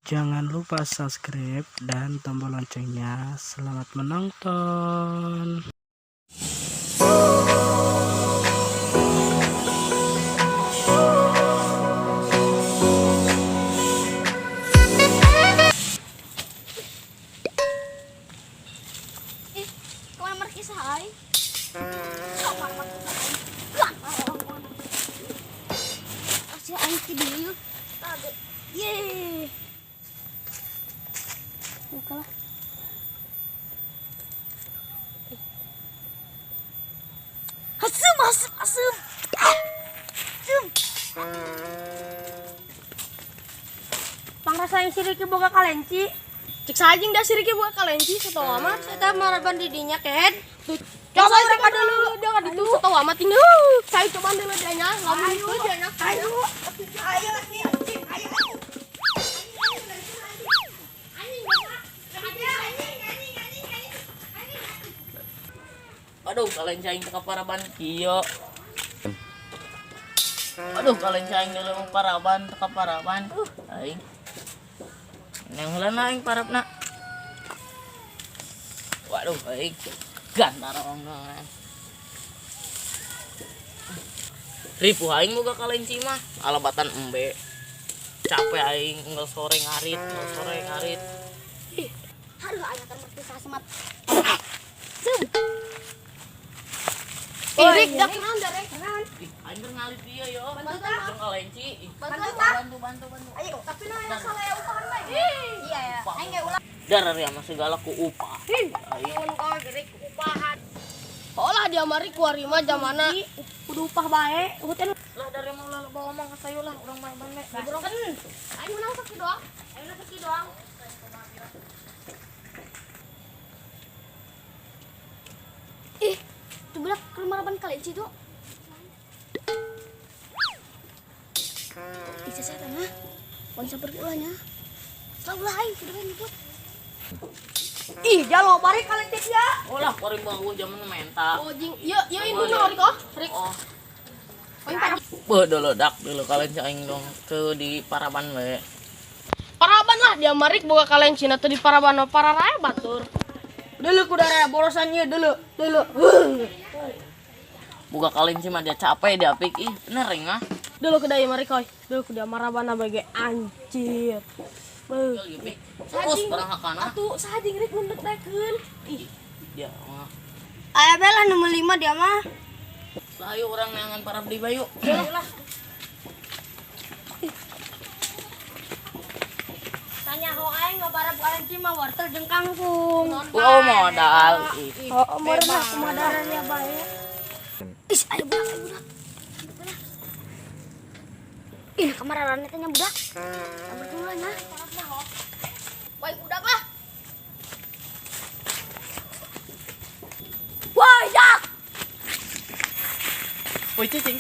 Jangan lupa subscribe dan tombol loncengnya. Selamat menonton. Kemana markis hai? Kasih air ke dia. Yeay. Bukalah. Asem. Asem. Pangrasain si Riki boga kalenci. Cek sajing dah si Riki boga kalenci setawa mah saya maraban didinya ken. Coba orang ada dulu dia kan itu setawa mah tinggal. Saya coba dulu dianya, lamun itu dianya. Ayo. Aduh, kalian caing ke paraban kiyo. Aduh, kalian caing dalam paraban ke paraban. Aing. Yang heula aing parabna. Waduh, aing gantar orang. Ripuh aing boga kalian mah alabatan embe. Capek aing unggal sore ngarit. Haruh aya kan markis semat. Irik dak naon da rek naon. Aing ngalit dia yo. Bantu ta. Jeung kalenci. Bantu. Ayo, Tapi naon yang salah ya upahan bae. iya ya. Aing ge ulah. Dar ya mah segala ku upah. Aing. Mun kau gerik upahan. Olah dia mari kuari mah zamana kudu upah bae. Uhutna Lah dari mau lah bawa mah ka sayo lah urang mah bane. Burung kan. Aing menang sakit doang. Ih, tuh budak ke rumah ban kalenci tuh. Bisa saya tanya. Wan sabar ulahnya. Lah ulah aing kudu nyebut. Ih, jalo mari kalenci ya. Ulah kori bangun zaman menta. Oh jing, ieu ibu naon kok? Rik. Oh, Poin pagi. ledak dulu kalian caing dong ke di paraban we. Paraban lah dia marik boga kalenci na teu di paraban para raya batur. Dulu kudara borosannya dulu. Buka kalian mah dia capek dia apik ih bener ah. Dulu kudaya marik koy. Dulu kuda marabana bage anjir. Beuh. Terus barang hakana. Atuh sajing rek mendek-dekeun. Ih, Dia mah. Aya bela nomor 5 dia mah. Sayo orang nangan para beli bayu. tanya ho aing ngabarab kalenci mah wortel jeung kangkung. Oh modal. Oh, meureun kumadarannya bae. Ih, ayo budak. Ih, kamararannya teh nya budak. Sabar dulu nya. Baik udah lah. Wah, yak. Woi cing.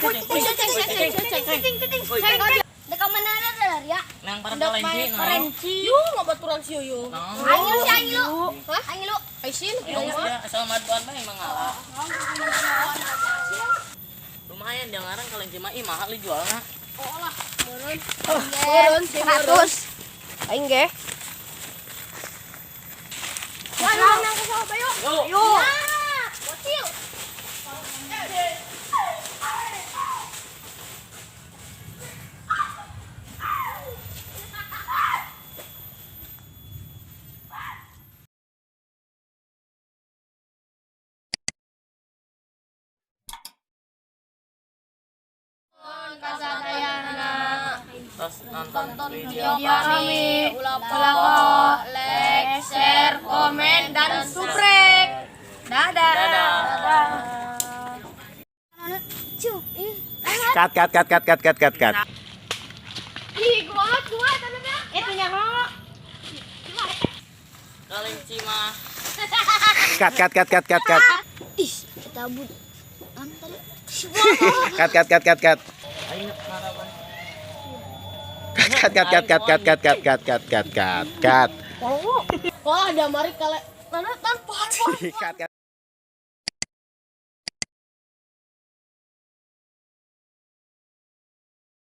Da ka mana ada ya? Nang para kalenci no. Kalenci. Yuk ngabaturan si Yuyu. Aing lu. Aing lu. Aisin, Dia asal maduan bae mangala. Lumayan dia ngarang kalenci mah ih mahal dijualna. Oh lah, meureun. Meureun 100. Aing ge. Mana nang kesana bayu? Yuk. Bocil. Terus nonton video kami, like, share, komen, dan subscribe. Dadah. Cuh, ih. Cut. Ih, gua tanahnya. Itu nya ho. Kalenci mah. Cut. Ih, kita bud. Cut. Ayo maraban. Cut. Oh, ada mari kale. Tanah tanpa. Cut.